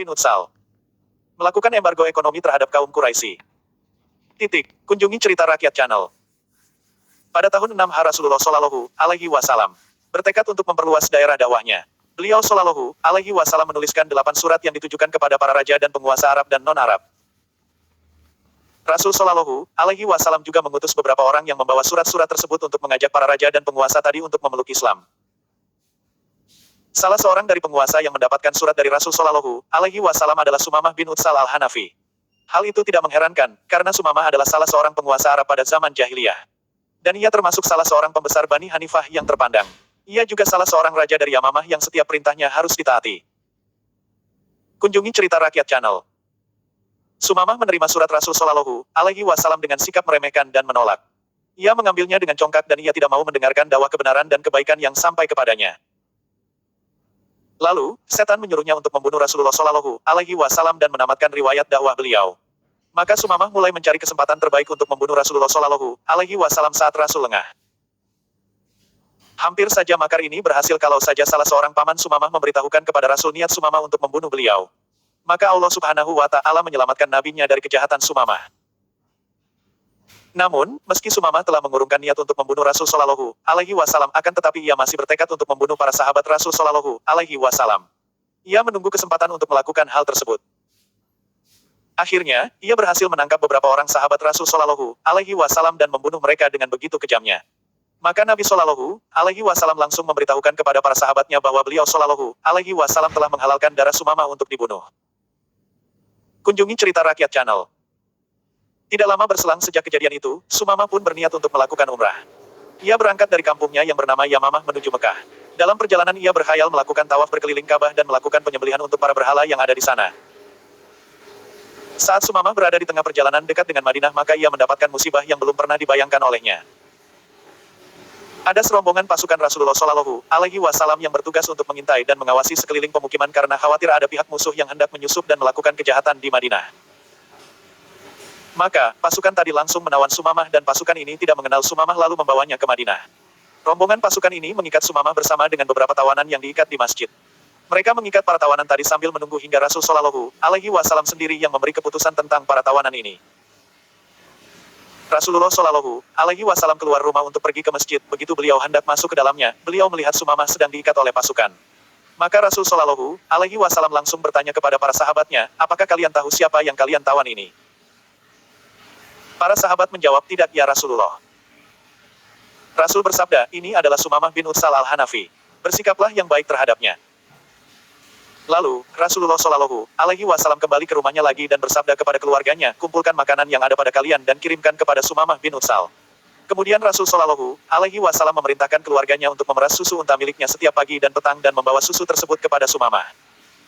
bin Utsal. Melakukan embargo ekonomi terhadap kaum Quraisy. Kunjungi cerita rakyat channel. Pada tahun 6 Rasulullah Shallallahu Alaihi Wasallam bertekad untuk memperluas daerah dakwahnya. Beliau Shallallahu Alaihi Wasallam menuliskan 8 surat yang ditujukan kepada para raja dan penguasa Arab dan non-Arab. Rasul Shallallahu Alaihi Wasallam juga mengutus beberapa orang yang membawa surat-surat tersebut untuk mengajak para raja dan penguasa tadi untuk memeluk Islam. Salah seorang dari penguasa yang mendapatkan surat dari Rasul Shallallahu Alaihi Wasallam adalah Sumamah bin Utsal al-Hanafi. Hal itu tidak mengherankan, karena Sumamah adalah salah seorang penguasa Arab pada zaman jahiliyah. Dan ia termasuk salah seorang pembesar Bani Hanifah yang terpandang. Ia juga salah seorang raja dari Yamamah yang setiap perintahnya harus ditaati. Kunjungi cerita rakyat channel. Sumamah menerima surat Rasul Shallallahu Alaihi Wasallam dengan sikap meremehkan dan menolak. Ia mengambilnya dengan congkak dan ia tidak mau mendengarkan dakwah kebenaran dan kebaikan yang sampai kepadanya. Lalu, setan menyuruhnya untuk membunuh Rasulullah Shallallahu Alaihi Wasallam dan menamatkan riwayat dakwah beliau. Maka Sumamah mulai mencari kesempatan terbaik untuk membunuh Rasulullah Shallallahu Alaihi Wasallam saat Rasul lengah. Hampir saja makar ini berhasil kalau saja salah seorang paman Sumamah memberitahukan kepada Rasul niat Sumamah untuk membunuh beliau. Maka Allah Subhanahu wa Ta'ala menyelamatkan nabinya dari kejahatan Sumamah. Namun, meski Sumamah telah mengurungkan niat untuk membunuh Rasul Shallallahu Alaihi Wasallam, akan tetapi ia masih bertekad untuk membunuh para sahabat Rasul Shallallahu Alaihi Wasallam. Ia menunggu kesempatan untuk melakukan hal tersebut. Akhirnya, ia berhasil menangkap beberapa orang sahabat Rasul Shallallahu Alaihi Wasallam dan membunuh mereka dengan begitu kejamnya. Maka Nabi Shallallahu Alaihi Wasallam langsung memberitahukan kepada para sahabatnya bahwa beliau Shallallahu Alaihi Wasallam telah menghalalkan darah Sumamah untuk dibunuh. Kunjungi cerita rakyat channel. Tidak lama berselang sejak kejadian itu, Sumamah pun berniat untuk melakukan umrah. Ia berangkat dari kampungnya yang bernama Yamamah menuju Mekah. Dalam perjalanan ia berkhayal melakukan tawaf berkeliling Ka'bah dan melakukan penyembelihan untuk para berhala yang ada di sana. Saat Sumamah berada di tengah perjalanan dekat dengan Madinah, maka ia mendapatkan musibah yang belum pernah dibayangkan olehnya. Ada serombongan pasukan Rasulullah Shallallahu Alaihi Wasallam yang bertugas untuk mengintai dan mengawasi sekeliling pemukiman karena khawatir ada pihak musuh yang hendak menyusup dan melakukan kejahatan di Madinah. Maka, pasukan tadi langsung menawan Sumamah dan pasukan ini tidak mengenal Sumamah lalu membawanya ke Madinah. Rombongan pasukan ini mengikat Sumamah bersama dengan beberapa tawanan yang diikat di masjid. Mereka mengikat para tawanan tadi sambil menunggu hingga Rasul Shallallahu Alaihi Wasallam sendiri yang memberi keputusan tentang para tawanan ini. Rasulullah Shallallahu Alaihi Wasallam keluar rumah untuk pergi ke masjid. Begitu beliau hendak masuk ke dalamnya, beliau melihat Sumamah sedang diikat oleh pasukan. Maka Rasul Shallallahu Alaihi Wasallam langsung bertanya kepada para sahabatnya, apakah kalian tahu siapa yang kalian tawan ini? Para sahabat menjawab, tidak ya Rasulullah. Rasul bersabda, ini adalah Sumamah bin Utsal al-Hanafi. Bersikaplah yang baik terhadapnya. Lalu, Rasulullah Shallallahu Alaihi Wasallam kembali ke rumahnya lagi dan bersabda kepada keluarganya, kumpulkan makanan yang ada pada kalian dan kirimkan kepada Sumamah bin Utsal. Kemudian Rasul Shallallahu Alaihi Wasallam memerintahkan keluarganya untuk memeras susu unta miliknya setiap pagi dan petang dan membawa susu tersebut kepada Sumamah.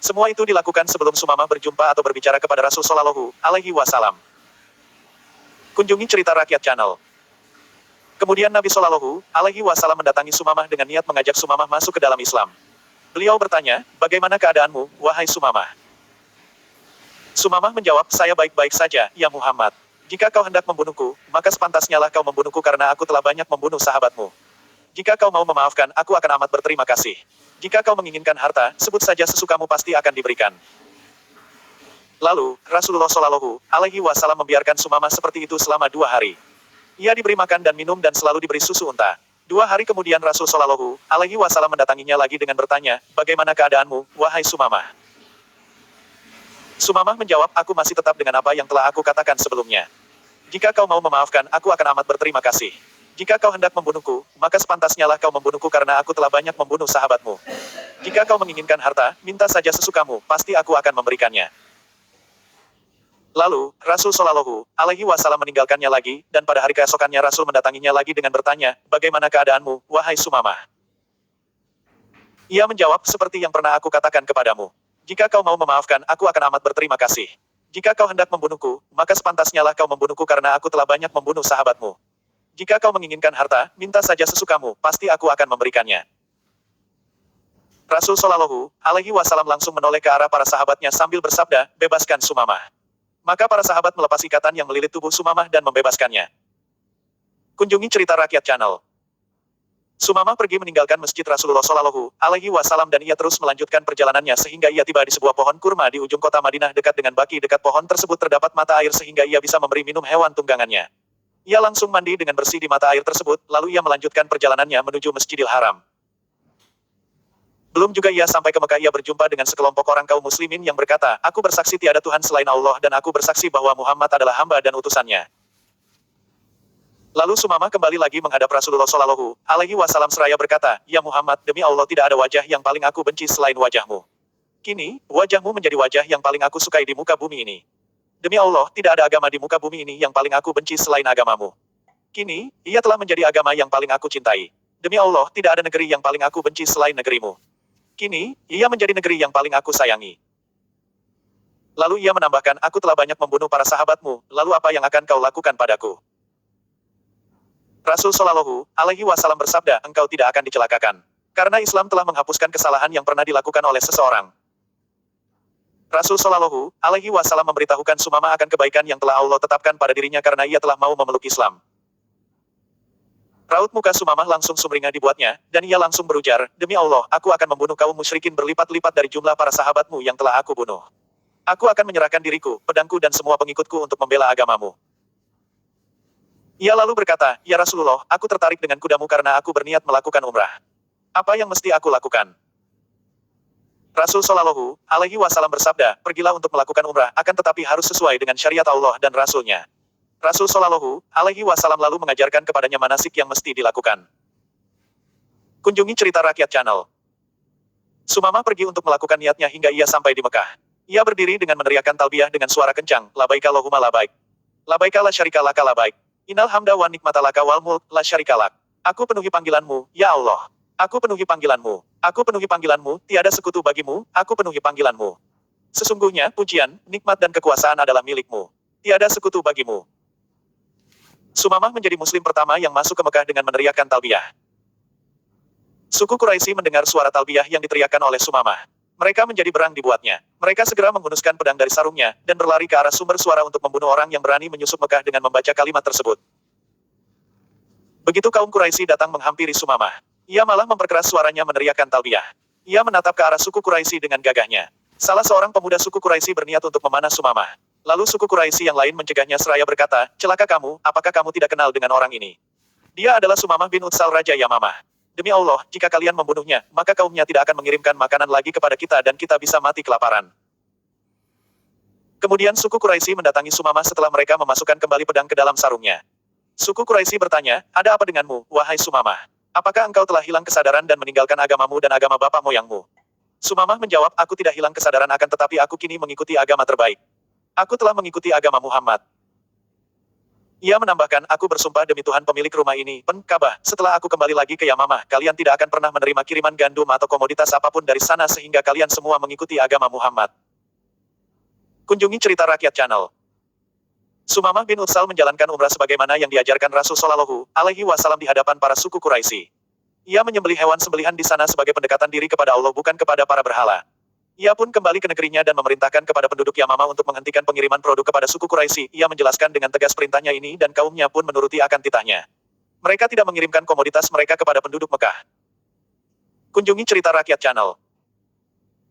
Semua itu dilakukan sebelum Sumamah berjumpa atau berbicara kepada Rasul Shallallahu Alaihi Wasallam. Kunjungi cerita rakyat channel. Kemudian Nabi Shallallahu Alaihi Wasallam mendatangi Sumamah dengan niat mengajak Sumamah masuk ke dalam Islam. Beliau bertanya, bagaimana keadaanmu, wahai Sumamah? Sumamah menjawab, saya baik-baik saja, ya Muhammad. Jika kau hendak membunuhku, maka sepantasnya lah kau membunuhku karena aku telah banyak membunuh sahabatmu. Jika kau mau memaafkan, aku akan amat berterima kasih. Jika kau menginginkan harta, sebut saja sesukamu pasti akan diberikan. Lalu, Rasulullah Shallallahu Alaihi Wasallam membiarkan Sumamah seperti itu selama 2 hari. Ia diberi makan dan minum dan selalu diberi susu unta. 2 hari kemudian Rasul Shallallahu Alaihi Wasallam mendatanginya lagi dengan bertanya, bagaimana keadaanmu, wahai Sumamah? Sumamah menjawab, aku masih tetap dengan apa yang telah aku katakan sebelumnya. Jika kau mau memaafkan, aku akan amat berterima kasih. Jika kau hendak membunuhku, maka sepantasnya lah kau membunuhku karena aku telah banyak membunuh sahabatmu. Jika kau menginginkan harta, minta saja sesukamu, pasti aku akan memberikannya. Lalu, Rasul Shallallahu Alaihi Wasallam meninggalkannya lagi, dan pada hari keesokannya Rasul mendatanginya lagi dengan bertanya, bagaimana keadaanmu, wahai Sumamah? Ia menjawab, seperti yang pernah aku katakan kepadamu. Jika kau mau memaafkan, aku akan amat berterima kasih. Jika kau hendak membunuhku, maka sepantasnya lah kau membunuhku karena aku telah banyak membunuh sahabatmu. Jika kau menginginkan harta, minta saja sesukamu, pasti aku akan memberikannya. Rasul Shallallahu Alaihi Wasallam langsung menoleh ke arah para sahabatnya sambil bersabda, bebaskan Sumamah. Maka para sahabat melepas ikatan yang melilit tubuh Sumamah dan membebaskannya. Kunjungi cerita rakyat channel. Sumamah pergi meninggalkan masjid Rasulullah Shallallahu Alaihi Wasallam dan ia terus melanjutkan perjalanannya sehingga ia tiba di sebuah pohon kurma di ujung kota Madinah dekat dengan baki dekat pohon tersebut terdapat mata air sehingga ia bisa memberi minum hewan tunggangannya. Ia langsung mandi dengan bersih di mata air tersebut, lalu ia melanjutkan perjalanannya menuju Masjidil Haram. Belum juga ia sampai ke Mekah ia berjumpa dengan sekelompok orang kaum muslimin yang berkata, "Aku bersaksi tiada Tuhan selain Allah dan aku bersaksi bahwa Muhammad adalah hamba dan utusannya." Lalu Sumamah kembali lagi menghadap Rasulullah Shallallahu Alaihi Wasallam seraya berkata, "Ya Muhammad, demi Allah tidak ada wajah yang paling aku benci selain wajahmu. Kini, wajahmu menjadi wajah yang paling aku sukai di muka bumi ini. Demi Allah, tidak ada agama di muka bumi ini yang paling aku benci selain agamamu. Kini, ia telah menjadi agama yang paling aku cintai. Demi Allah, tidak ada negeri yang paling aku benci selain negerimu. Kini, ia menjadi negeri yang paling aku sayangi." Lalu ia menambahkan, "Aku telah banyak membunuh para sahabatmu, lalu apa yang akan kau lakukan padaku?" Rasul Shallallahu Alaihi Wasallam bersabda, "Engkau tidak akan dicelakakan. Karena Islam telah menghapuskan kesalahan yang pernah dilakukan oleh seseorang." Rasul Shallallahu Alaihi Wasallam memberitahukan Sumamah akan kebaikan yang telah Allah tetapkan pada dirinya karena ia telah mau memeluk Islam. Raut muka Sumamah langsung sumringah dibuatnya, dan ia langsung berujar, "Demi Allah, aku akan membunuh kaum musyrikin berlipat-lipat dari jumlah para sahabatmu yang telah aku bunuh. Aku akan menyerahkan diriku, pedangku dan semua pengikutku untuk membela agamamu." Ia lalu berkata, "Ya Rasulullah, aku tertarik dengan kudamu karena aku berniat melakukan umrah. Apa yang mesti aku lakukan?" Rasul Shallallahu Alaihi Wasallam bersabda, "Pergilah untuk melakukan umrah, akan tetapi harus sesuai dengan syariat Allah dan Rasul-Nya." Rasul Shallallahu Alaihi Wasallam lalu mengajarkan kepadanya manasik yang mesti dilakukan. Kunjungi cerita rakyat channel. Sumamah pergi untuk melakukan niatnya hingga ia sampai di Mekah. Ia berdiri dengan meneriakkan talbiyah dengan suara kencang, "Labaik Allahumma labaik. Labaik la syarika laka labaik. Innal hamda wa nikmata laka wal mulk la syarika lak. Aku penuhi panggilanmu, ya Allah. Aku penuhi panggilanmu. Aku penuhi panggilanmu, tiada sekutu bagimu, aku penuhi panggilanmu. Sesungguhnya, pujian, nikmat dan kekuasaan adalah milikmu. Tiada sekutu bagimu." Sumamah menjadi muslim pertama yang masuk ke Mekah dengan meneriakkan talbiyah. Suku Quraisy mendengar suara talbiyah yang diteriakkan oleh Sumamah. Mereka menjadi berang dibuatnya. Mereka segera menghunuskan pedang dari sarungnya, dan berlari ke arah sumber suara untuk membunuh orang yang berani menyusup Mekah dengan membaca kalimat tersebut. Begitu kaum Quraisy datang menghampiri Sumamah, ia malah memperkeras suaranya meneriakkan talbiyah. Ia menatap ke arah suku Quraisy dengan gagahnya. Salah seorang pemuda suku Quraisy berniat untuk memanah Sumamah. Lalu suku Quraisy yang lain mencegahnya seraya berkata, "Celaka kamu, apakah kamu tidak kenal dengan orang ini? Dia adalah Sumamah bin Utsal Raja Yamamah. Demi Allah, jika kalian membunuhnya, maka kaumnya tidak akan mengirimkan makanan lagi kepada kita dan kita bisa mati kelaparan." Kemudian suku Quraisy mendatangi Sumamah setelah mereka memasukkan kembali pedang ke dalam sarungnya. Suku Quraisy bertanya, "Ada apa denganmu, wahai Sumamah? Apakah engkau telah hilang kesadaran dan meninggalkan agamamu dan agama bapak moyangmu?" Sumamah menjawab, "Aku tidak hilang kesadaran akan tetapi aku kini mengikuti agama terbaik. Aku telah mengikuti agama Muhammad." Ia menambahkan, "Aku bersumpah demi Tuhan pemilik rumah ini, Ka'bah, setelah aku kembali lagi ke Yamamah, kalian tidak akan pernah menerima kiriman gandum atau komoditas apapun dari sana sehingga kalian semua mengikuti agama Muhammad." Kunjungi cerita rakyat channel. Sumamah bin Utsal menjalankan umrah sebagaimana yang diajarkan Rasul Shallallahu Alaihi Wasallam di hadapan para suku Quraisy. Ia menyembelih hewan sembelihan di sana sebagai pendekatan diri kepada Allah bukan kepada para berhala. Ia pun kembali ke negerinya dan memerintahkan kepada penduduk Yamamah untuk menghentikan pengiriman produk kepada suku Quraisy. Ia menjelaskan dengan tegas perintahnya ini dan kaumnya pun menuruti akan titahnya. Mereka tidak mengirimkan komoditas mereka kepada penduduk Mekah. Kunjungi cerita rakyat channel.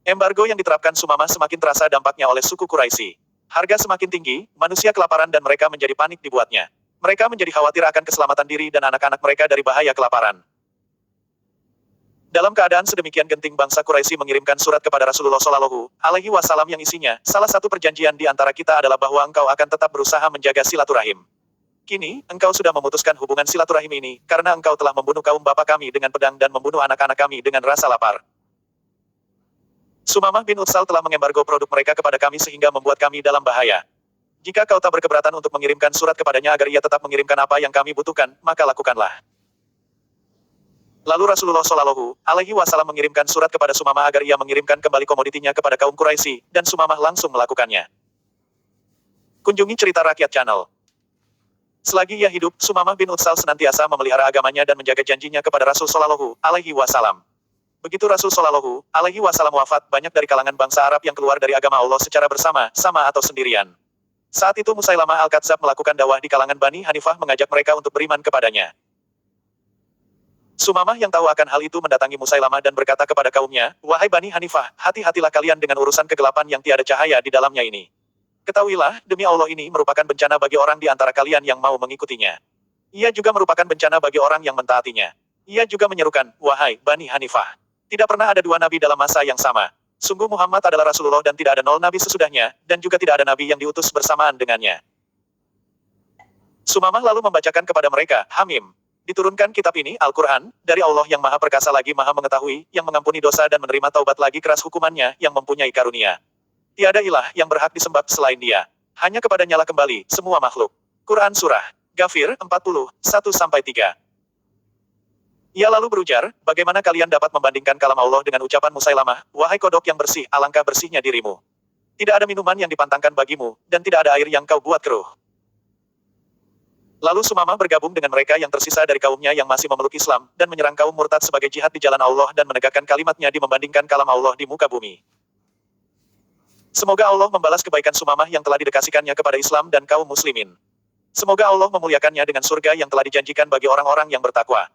Embargo yang diterapkan Sumamah semakin terasa dampaknya oleh suku Quraisy. Harga semakin tinggi, manusia kelaparan dan mereka menjadi panik dibuatnya. Mereka menjadi khawatir akan keselamatan diri dan anak-anak mereka dari bahaya kelaparan. Dalam keadaan sedemikian genting bangsa Quraisy mengirimkan surat kepada Rasulullah Shallallahu Alaihi Wasallam yang isinya, "Salah satu perjanjian di antara kita adalah bahwa engkau akan tetap berusaha menjaga silaturahim. Kini, engkau sudah memutuskan hubungan silaturahim ini, karena engkau telah membunuh kaum bapak kami dengan pedang dan membunuh anak-anak kami dengan rasa lapar. Sumamah bin Utsal telah mengembargo produk mereka kepada kami sehingga membuat kami dalam bahaya. Jika kau tak berkeberatan untuk mengirimkan surat kepadanya agar ia tetap mengirimkan apa yang kami butuhkan, maka lakukanlah." Lalu Rasulullah Shallallahu Alaihi Wasallam mengirimkan surat kepada Sumamah agar ia mengirimkan kembali komoditinya kepada kaum Quraisy, dan Sumamah langsung melakukannya. Kunjungi cerita rakyat channel. Selagi ia hidup, Sumamah bin Utsal senantiasa memelihara agamanya dan menjaga janjinya kepada Rasul Shallallahu Alaihi Wasallam. Begitu Rasul Shallallahu Alaihi Wasallam wafat, banyak dari kalangan bangsa Arab yang keluar dari agama Allah secara bersama-sama atau sendirian. Saat itu Musailamah Al-Kadzdzab melakukan dakwah di kalangan Bani Hanifah mengajak mereka untuk beriman kepadanya. Sumamah yang tahu akan hal itu mendatangi Musailamah dan berkata kepada kaumnya, "Wahai Bani Hanifah, hati-hatilah kalian dengan urusan kegelapan yang tiada cahaya di dalamnya ini. Ketahuilah, demi Allah ini merupakan bencana bagi orang di antara kalian yang mau mengikutinya. Ia juga merupakan bencana bagi orang yang mentaatinya." Ia juga menyerukan, "Wahai Bani Hanifah, tidak pernah ada dua nabi dalam masa yang sama. Sungguh Muhammad adalah Rasulullah dan tidak ada 0 nabi sesudahnya, dan juga tidak ada nabi yang diutus bersamaan dengannya." Sumamah lalu membacakan kepada mereka, Hamim. Diturunkan kitab ini, Al-Quran, dari Allah yang Maha Perkasa lagi Maha Mengetahui, yang mengampuni dosa dan menerima taubat lagi keras hukumannya, yang mempunyai karunia. Tiada ilah yang berhak disembah selain Dia. Hanya kepadanya lah kembali semua makhluk. Quran Surah Ghafir 40, 1-3. Ia lalu berujar, bagaimana kalian dapat membandingkan kalam Allah dengan ucapan Musailamah, wahai kodok yang bersih, alangkah bersihnya dirimu. Tidak ada minuman yang dipantangkan bagimu, dan tidak ada air yang kau buat keruh. Lalu Sumamah bergabung dengan mereka yang tersisa dari kaumnya yang masih memeluk Islam, dan menyerang kaum murtad sebagai jihad di jalan Allah dan menegakkan kalimatnya di membandingkan kalam Allah di muka bumi. Semoga Allah membalas kebaikan Sumamah yang telah didekasikannya kepada Islam dan kaum muslimin. Semoga Allah memuliakannya dengan surga yang telah dijanjikan bagi orang-orang yang bertakwa.